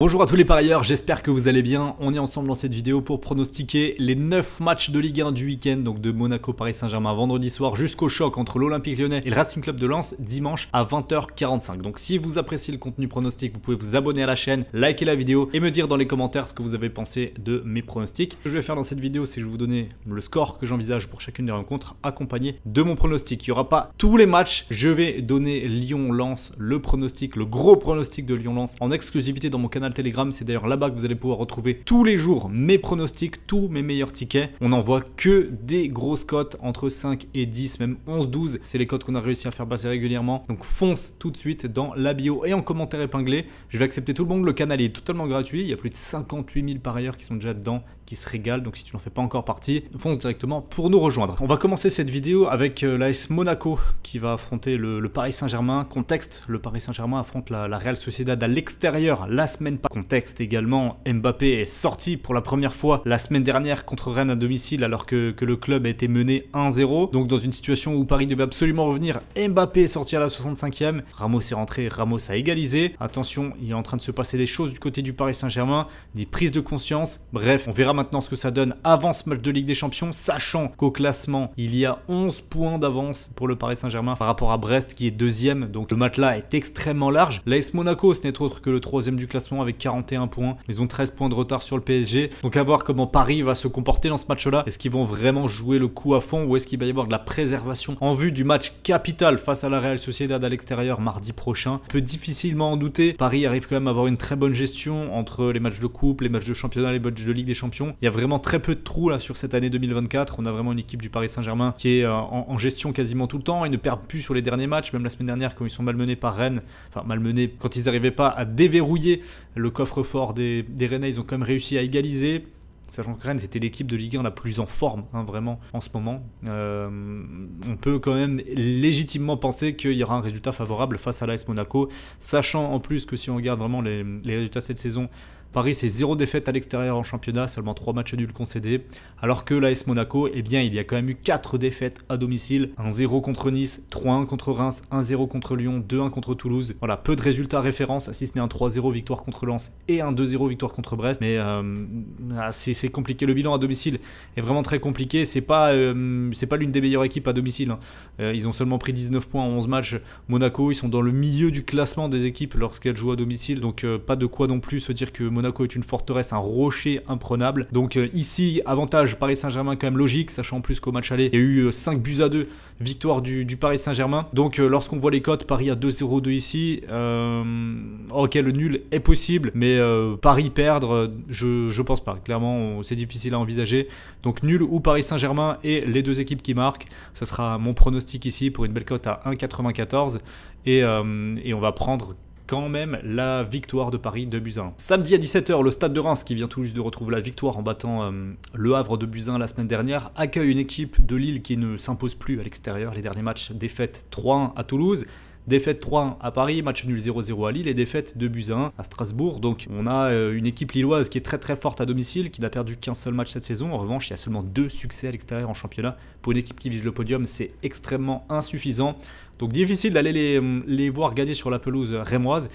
Bonjour à tous les parieurs, j'espère que vous allez bien. On est ensemble dans cette vidéo pour pronostiquer les 9 matchs de Ligue 1 du week-end, donc de Monaco Paris Saint-Germain vendredi soir jusqu'au choc entre l'Olympique Lyonnais et le Racing Club de Lens dimanche à 20h45. Donc si vous appréciez le contenu pronostic, vous pouvez vous abonner à la chaîne, liker la vidéo et me dire dans les commentaires ce que vous avez pensé de mes pronostics. Ce que je vais faire dans cette vidéo, c'est que je vais vous donner le score que j'envisage pour chacune des rencontres accompagné de mon pronostic. Il n'y aura pas tous les matchs, je vais donner Lyon-Lens, le pronostic, le gros pronostic de Lyon-Lens en exclusivité dans mon canal Telegram. C'est d'ailleurs là-bas que vous allez pouvoir retrouver tous les jours mes pronostics, tous mes meilleurs tickets. On n'envoie que des grosses cotes entre 5 et 10, même 11-12. C'est les cotes qu'on a réussi à faire passer régulièrement. Donc fonce tout de suite dans la bio et en commentaire épinglé. Je vais accepter tout le monde. Le canal est totalement gratuit. Il y a plus de 58 000 parieurs qui sont déjà dedans, qui se régalent. Donc si tu n'en fais pas encore partie, fonce directement pour nous rejoindre. On va commencer cette vidéo avec l'AS Monaco qui va affronter le Paris Saint-Germain. Contexte, le Paris Saint-Germain affronte la Real Sociedad à l'extérieur la semaine passée. Contexte également, Mbappé est sorti pour la première fois la semaine dernière contre Rennes à domicile alors que le club a été mené 1-0. Donc dans une situation où Paris devait absolument revenir, Mbappé est sorti à la 65e. Ramos est rentré, Ramos a égalisé. Attention, il est en train de se passer des choses du côté du Paris Saint-Germain, des prises de conscience. Bref, on verra maintenant ce que ça donne avant ce match de Ligue des Champions, sachant qu'au classement, il y a 11 points d'avance pour le Paris Saint-Germain par rapport à Brest qui est deuxième. Donc le match là est extrêmement large. L'AS Monaco, ce n'est autre que le troisième du classement avec 41 points. Ils ont 13 points de retard sur le PSG. Donc à voir comment Paris va se comporter dans ce match-là. Est-ce qu'ils vont vraiment jouer le coup à fond ou est-ce qu'il va y avoir de la préservation en vue du match capital face à la Real Sociedad à l'extérieur mardi prochain? On peut difficilement en douter. Paris arrive quand même à avoir une très bonne gestion entre les matchs de coupe, les matchs de championnat, les matchs de Ligue des Champions. Il y a vraiment très peu de trous là sur cette année 2024. On a vraiment une équipe du Paris Saint-Germain qui est en gestion quasiment tout le temps. Ils ne perdent plus sur les derniers matchs. Même la semaine dernière quand ils sont malmenés par Rennes, enfin malmenés quand ils n'arrivaient pas à déverrouiller le coffre-fort des Rennais, ils ont quand même réussi à égaliser. Sachant que Rennes, c'était l'équipe de Ligue 1 la plus en forme, hein, vraiment, en ce moment. On peut quand même légitimement penser qu'il y aura un résultat favorable face à l'AS Monaco. Sachant en plus que si on regarde vraiment les résultats cette saison, Paris, c'est 0 défaite à l'extérieur en championnat, seulement 3 matchs nuls concédés. Alors que l'AS Monaco, eh bien, il y a quand même eu 4 défaites à domicile. 1-0 contre Nice, 3-1 contre Reims, 1-0 contre Lyon, 2-1 contre Toulouse. Voilà, peu de résultats référence, si ce n'est un 3-0 victoire contre Lens et un 2-0 victoire contre Brest. Mais c'est compliqué. Le bilan à domicile est vraiment très compliqué. C'est pas l'une des meilleures équipes à domicile, hein. Ils ont seulement pris 19 points en 11 matchs. Monaco, ils sont dans le milieu du classement des équipes lorsqu'elles jouent à domicile. Donc pas de quoi non plus se dire que Monaco est une forteresse, un rocher imprenable. Donc ici, avantage Paris Saint-Germain quand même logique, sachant en plus qu'au match aller, il y a eu 5-2 victoire du Paris Saint-Germain. Donc lorsqu'on voit les cotes, Paris à 2-0-2 ici, ok, le nul est possible, mais Paris perdre, je pense pas. Clairement, c'est difficile à envisager. Donc nul ou Paris Saint-Germain et les deux équipes qui marquent, ça sera mon pronostic ici pour une belle cote à 1,94 et on va prendre quand même la victoire de Paris 2-1. Samedi à 17h, le Stade de Reims, qui vient tout juste de retrouver la victoire en battant le Havre 2-1 la semaine dernière, accueille une équipe de Lille qui ne s'impose plus à l'extérieur. Les derniers matchs, défaite 3-1 à Toulouse, défaite 3-1 à Paris, match nul 0-0 à Lille et défaite 2-1 à Strasbourg. Donc on a une équipe lilloise qui est très très forte à domicile, qui n'a perdu qu'un seul match cette saison. En revanche, il y a seulement 2 succès à l'extérieur en championnat. Pour une équipe qui vise le podium, c'est extrêmement insuffisant. Donc difficile d'aller les voir gagner sur la pelouse rémoise.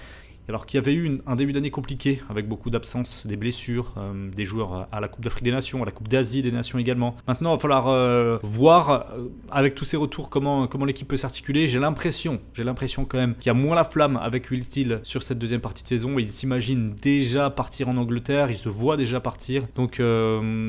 Alors qu'il y avait eu un début d'année compliqué avec beaucoup d'absences, des blessures, des joueurs à la Coupe d'Afrique des Nations, à la Coupe d'Asie des Nations également. Maintenant, il va falloir voir avec tous ces retours comment l'équipe peut s'articuler. J'ai l'impression quand même qu'il y a moins la flamme avec Will Steele sur cette deuxième partie de saison. Il s'imagine déjà partir en Angleterre, il se voit déjà partir. Donc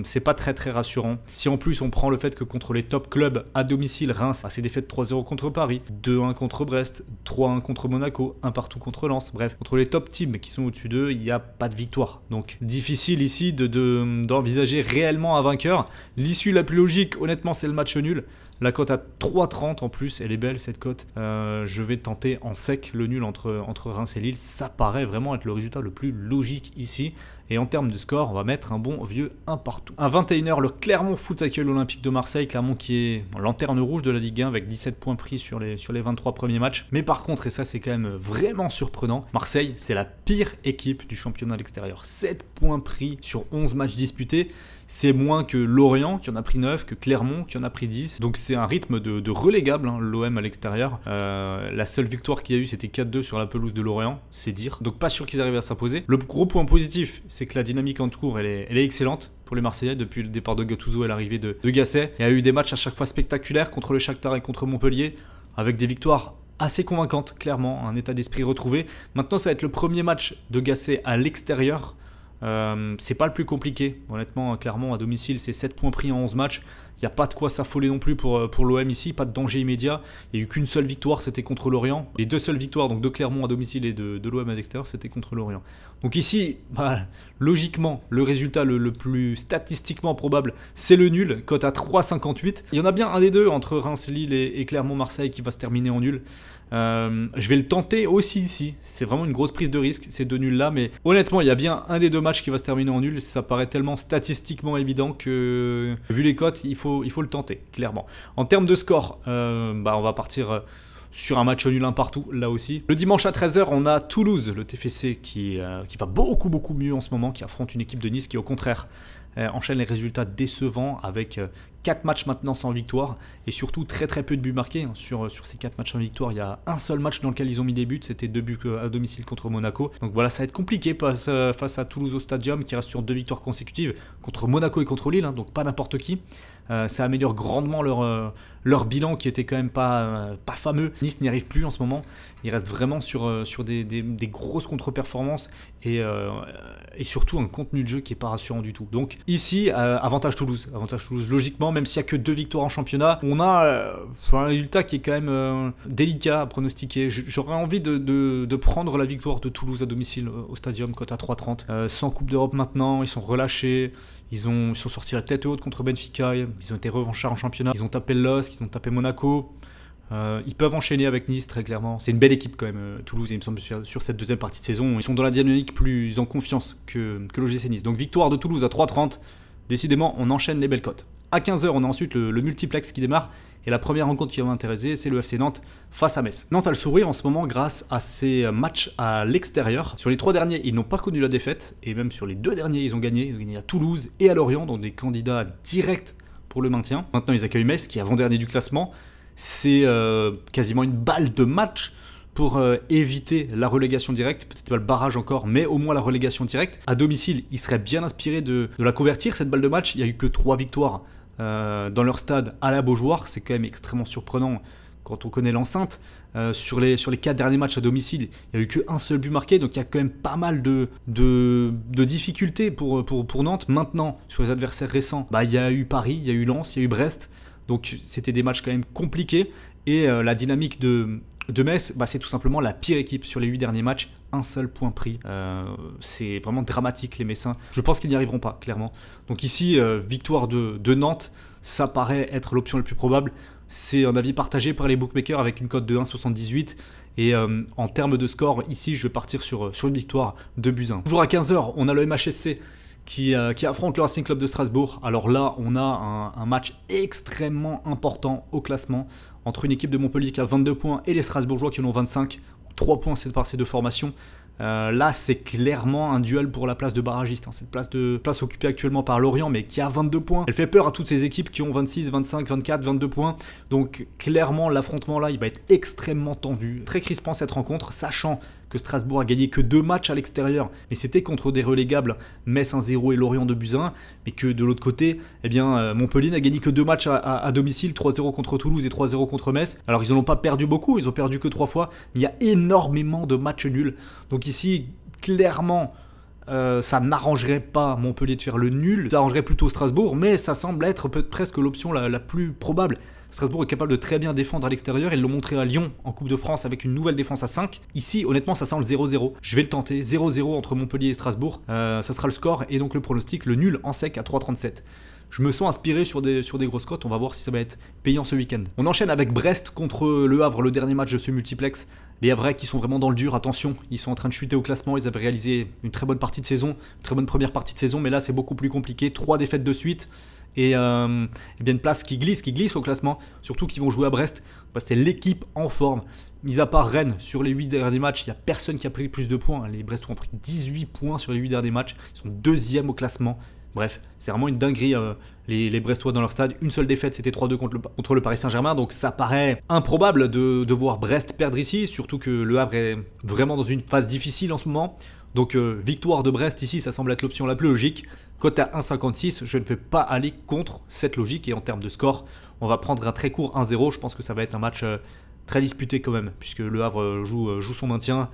c'est pas très très rassurant. Si en plus on prend le fait que contre les top clubs à domicile, Reims a ses défaites 3-0 contre Paris, 2-1 contre Brest, 3-1 contre Monaco, 1 partout contre Lens, bref. Entre les top teams qui sont au-dessus d'eux, il n'y a pas de victoire. Donc difficile ici d'envisager réellement un vainqueur. L'issue la plus logique, honnêtement, c'est le match nul. La cote à 3,30 en plus, elle est belle cette cote. Je vais tenter en sec le nul entre Reims et Lille. Ça paraît vraiment être le résultat le plus logique ici. Et en termes de score, on va mettre un bon vieux 1 partout. À 21h, le Clermont Foot accueille l'Olympique de Marseille. Clermont qui est lanterne rouge de la Ligue 1 avec 17 points pris sur les 23 premiers matchs. Mais par contre, et ça c'est quand même vraiment surprenant, Marseille, c'est la pire équipe du championnat à l'extérieur. 7 points pris sur 11 matchs disputés. C'est moins que Lorient qui en a pris 9, que Clermont qui en a pris 10. Donc c'est c'est un rythme de relégable, hein, l'OM à l'extérieur. La seule victoire qu'il y a eu, c'était 4-2 sur la pelouse de Lorient, c'est dire. Donc pas sûr qu'ils arrivent à s'imposer. Le gros point positif, c'est que la dynamique en cours, elle est excellente pour les Marseillais depuis le départ de Gattuso et l'arrivée de Gasset. Il y a eu des matchs à chaque fois spectaculaires contre le Shakhtar et contre Montpellier, avec des victoires assez convaincantes, clairement, un état d'esprit retrouvé. Maintenant, ça va être le premier match de Gasset à l'extérieur. C'est pas le plus compliqué, honnêtement. Clermont à domicile, c'est 7 points pris en 11 matchs. Il n'y a pas de quoi s'affoler non plus pour l'OM ici, pas de danger immédiat. Il n'y a eu qu'une seule victoire, c'était contre Lorient. Les deux seules victoires, donc de Clermont à domicile et de l'OM à l'extérieur, c'était contre Lorient. Donc ici, logiquement, le résultat le plus statistiquement probable, c'est le nul, cote à 3,58. Il y en a bien un des deux, entre Reims, Lille et Clermont-Marseille, qui va se terminer en nul. Je vais le tenter aussi ici. C'est vraiment une grosse prise de risque, ces deux nuls là, mais honnêtement il y a bien un des deux matchs qui va se terminer en nul. Ça paraît tellement statistiquement évident que vu les cotes il faut le tenter clairement. En termes de score, on va partir sur un match nul un partout là aussi. Le dimanche à 13h on a Toulouse, le TFC qui va beaucoup mieux en ce moment, qui affronte une équipe de Nice qui au contraire enchaîne les résultats décevants avec 4 matchs maintenant sans victoire et surtout très peu de buts marqués. Sur ces 4 matchs sans victoire, il y a un seul match dans lequel ils ont mis des buts, c'était 2 buts à domicile contre Monaco. Donc voilà, ça va être compliqué face à Toulouse au Stadium qui reste sur 2 victoires consécutives contre Monaco et contre Lille, hein, donc pas n'importe qui. Ça améliore grandement leur bilan qui était quand même pas fameux. Nice n'y arrive plus en ce moment. Il reste vraiment sur des grosses contre-performances et surtout un contenu de jeu qui n'est pas rassurant du tout. Donc ici, avantage Toulouse. Avantage Toulouse logiquement, même s'il n'y a que 2 victoires en championnat. On a un résultat qui est quand même délicat à pronostiquer. J'aurais envie de prendre la victoire de Toulouse à domicile au Stadium, cote à 3,30. Sans Coupe d'Europe maintenant, ils sont relâchés. Ils sont sortis la tête haute contre Benfica, ils ont été revanchards en championnat, ils ont tapé le LOSC, ils ont tapé Monaco. Ils peuvent enchaîner avec Nice très clairement. C'est une belle équipe quand même, Toulouse, il me semble, sur cette deuxième partie de saison. Ils sont dans la dynamique plus en confiance que l'OGC Nice. Donc victoire de Toulouse à 3,30. Décidément, on enchaîne les belles cotes. À 15h, on a ensuite le multiplex qui démarre. Et la première rencontre qui va m'intéresser, c'est le FC Nantes face à Metz. Nantes a le sourire en ce moment grâce à ses matchs à l'extérieur. Sur les 3 derniers, ils n'ont pas connu la défaite. Et même sur les 2 derniers, ils ont gagné. Ils ont gagné à Toulouse et à Lorient, donc des candidats directs pour le maintien. Maintenant, ils accueillent Metz, qui est avant-dernier du classement. C'est quasiment une balle de match pour éviter la relégation directe, peut-être pas le barrage encore, mais au moins la relégation directe. À domicile, ils seraient bien inspirés de la convertir, cette balle de match. Il n'y a eu que 3 victoires dans leur stade à la Beaujoire. C'est quand même extrêmement surprenant quand on connaît l'enceinte. Sur les 4 derniers matchs à domicile, il n'y a eu qu'un seul but marqué, donc il y a quand même pas mal de difficultés pour Nantes. Maintenant, sur les adversaires récents, il y a eu Paris, il y a eu Lens, il y a eu Brest, donc c'était des matchs quand même compliqués. Et la dynamique de Metz, c'est tout simplement la pire équipe sur les 8 derniers matchs. Un seul point pris. C'est vraiment dramatique les Messins. Je pense qu'ils n'y arriveront pas, clairement. Donc ici, victoire de Nantes, ça paraît être l'option la plus probable. C'est un avis partagé par les bookmakers avec une cote de 1,78. Et en termes de score, ici, je vais partir sur une victoire de Buzyn. Toujours à 15h, on a le MHSC qui affronte le Racing Club de Strasbourg. Alors là, on a un match extrêmement important au classement entre une équipe de Montpellier qui a 22 points et les Strasbourgeois qui en ont 25. 3 points par ces deux formations. Là, c'est clairement un duel pour la place de barragiste. Cette place occupée actuellement par Lorient, mais qui a 22 points. Elle fait peur à toutes ces équipes qui ont 26, 25, 24, 22 points. Donc clairement, l'affrontement là, il va être extrêmement tendu. Très crispant cette rencontre, sachant que Strasbourg a gagné que 2 matchs à l'extérieur, mais c'était contre des relégables, Metz 1-0 et Lorient de Buzyn, mais que de l'autre côté, Montpellier n'a gagné que 2 matchs à domicile, 3-0 contre Toulouse et 3-0 contre Metz. Alors ils n'en ont pas perdu beaucoup, ils ont perdu que 3 fois, mais il y a énormément de matchs nuls. Donc ici, clairement, ça n'arrangerait pas Montpellier de faire le nul, ça arrangerait plutôt Strasbourg, mais ça semble être presque l'option la plus probable. Strasbourg est capable de très bien défendre à l'extérieur, ils l'ont montré à Lyon en Coupe de France avec une nouvelle défense à 5. Ici, honnêtement, ça sent le 0-0. Je vais le tenter, 0-0 entre Montpellier et Strasbourg, ça sera le score et donc le pronostic, le nul en sec à 3,37. Je me sens inspiré sur des grosses cotes, on va voir si ça va être payant ce week-end. On enchaîne avec Brest contre Le Havre, le dernier match de ce multiplex. Les Havrais qui sont vraiment dans le dur, attention, ils sont en train de chuter au classement, ils avaient réalisé une très bonne partie de saison, une très bonne première partie de saison, mais là c'est beaucoup plus compliqué, 3 défaites de suite. Et bien une place qui glisse au classement, surtout qu'ils vont jouer à Brest. C'est l'équipe en forme. Mis à part Rennes, sur les 8 derniers matchs, il n'y a personne qui a pris plus de points. Les Brestois ont pris 18 points sur les 8 derniers matchs. Ils sont 2e au classement. Bref, c'est vraiment une dinguerie les Brestois dans leur stade. Une seule défaite, c'était 3-2 contre le Paris Saint-Germain. Donc ça paraît improbable de voir Brest perdre ici, surtout que le Havre est vraiment dans une phase difficile en ce moment. Donc victoire de Brest ici, ça semble être l'option la plus logique. Cote à 1,56, je ne vais pas aller contre cette logique. Et en termes de score, on va prendre un très court 1-0. Je pense que ça va être un match très disputé quand même, puisque le Havre joue son maintien.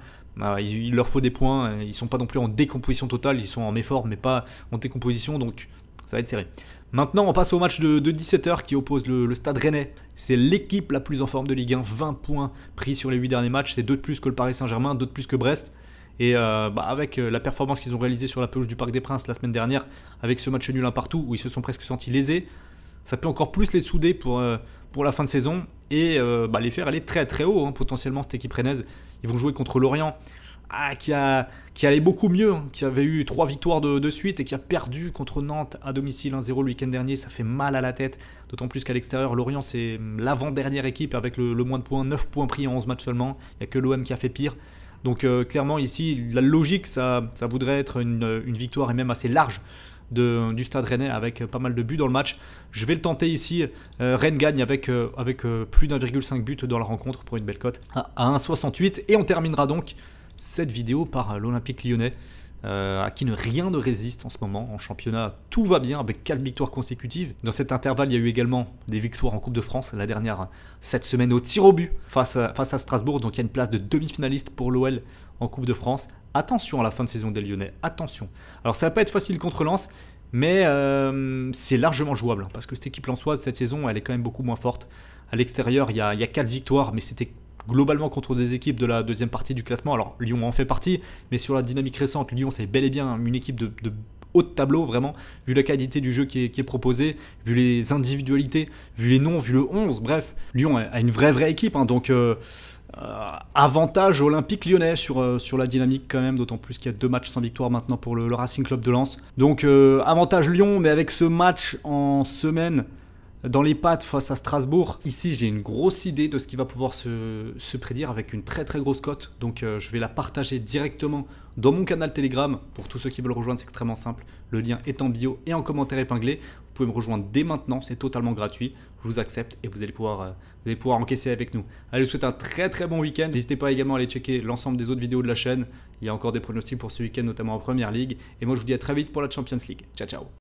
Il leur faut des points, ils ne sont pas non plus en décomposition totale, ils sont en méforme mais pas en décomposition, donc ça va être serré. Maintenant on passe au match de 17h qui oppose le Stade Rennais. C'est l'équipe la plus en forme de Ligue 1, 20 points pris sur les 8 derniers matchs, c'est 2 de plus que le Paris Saint-Germain, 2 de plus que Brest. Et avec la performance qu'ils ont réalisée sur la pelouse du Parc des Princes la semaine dernière, avec ce match nul un partout où ils se sont presque sentis lésés, ça peut encore plus les souder pour la fin de saison et les faire aller très très haut potentiellement cette équipe rennaise. Ils vont jouer contre Lorient qui allait beaucoup mieux, qui avait eu 3 victoires de suite et qui a perdu contre Nantes à domicile 1-0 le week-end dernier. Ça fait mal à la tête, d'autant plus qu'à l'extérieur, Lorient c'est l'avant-dernière équipe avec le moins de points, 9 points pris en 11 matchs seulement. Il n'y a que l'OM qui a fait pire. Donc clairement ici, la logique, ça voudrait être une victoire et même assez large du Stade Rennais avec pas mal de buts dans le match. Je vais le tenter ici. Rennes gagne avec plus d'1,5 but dans la rencontre pour une belle cote à 1,68. Et on terminera donc cette vidéo par l'Olympique Lyonnais à qui rien ne résiste en ce moment. En championnat, tout va bien avec 4 victoires consécutives. Dans cet intervalle, il y a eu également des victoires en Coupe de France. La dernière, cette semaine, au tir au but face à Strasbourg. Donc il y a une place de demi-finaliste pour l'OL en Coupe de France. Attention à la fin de saison des Lyonnais, attention. Alors ça va pas être facile contre Lens, mais c'est largement jouable. Parce que cette équipe lensoise, cette saison, elle est quand même beaucoup moins forte. À l'extérieur, il y a 4 victoires, mais c'était globalement contre des équipes de la deuxième partie du classement. Alors Lyon en fait partie, mais sur la dynamique récente, Lyon c'est bel et bien une équipe de haut de tableau, vraiment, vu la qualité du jeu qui est proposé, vu les individualités, vu les noms, vu le 11, bref. Lyon a une vraie équipe, donc avantage olympique lyonnais sur la dynamique quand même, d'autant plus qu'il y a 2 matchs sans victoire maintenant pour le Racing Club de Lens. Donc avantage Lyon, mais avec ce match en semaine dans les pattes face à Strasbourg, ici j'ai une grosse idée de ce qui va pouvoir se prédire avec une très grosse cote. Donc je vais la partager directement dans mon canal Telegram. Pour tous ceux qui veulent rejoindre, c'est extrêmement simple. Le lien est en bio et en commentaire épinglé. Vous pouvez me rejoindre dès maintenant, c'est totalement gratuit. Je vous accepte et vous allez pouvoir encaisser avec nous. Allez, je vous souhaite un très bon week-end. N'hésitez pas également à aller checker l'ensemble des autres vidéos de la chaîne. Il y a encore des pronostics pour ce week-end, notamment en Première Ligue. Et moi je vous dis à très vite pour la Champions League. Ciao.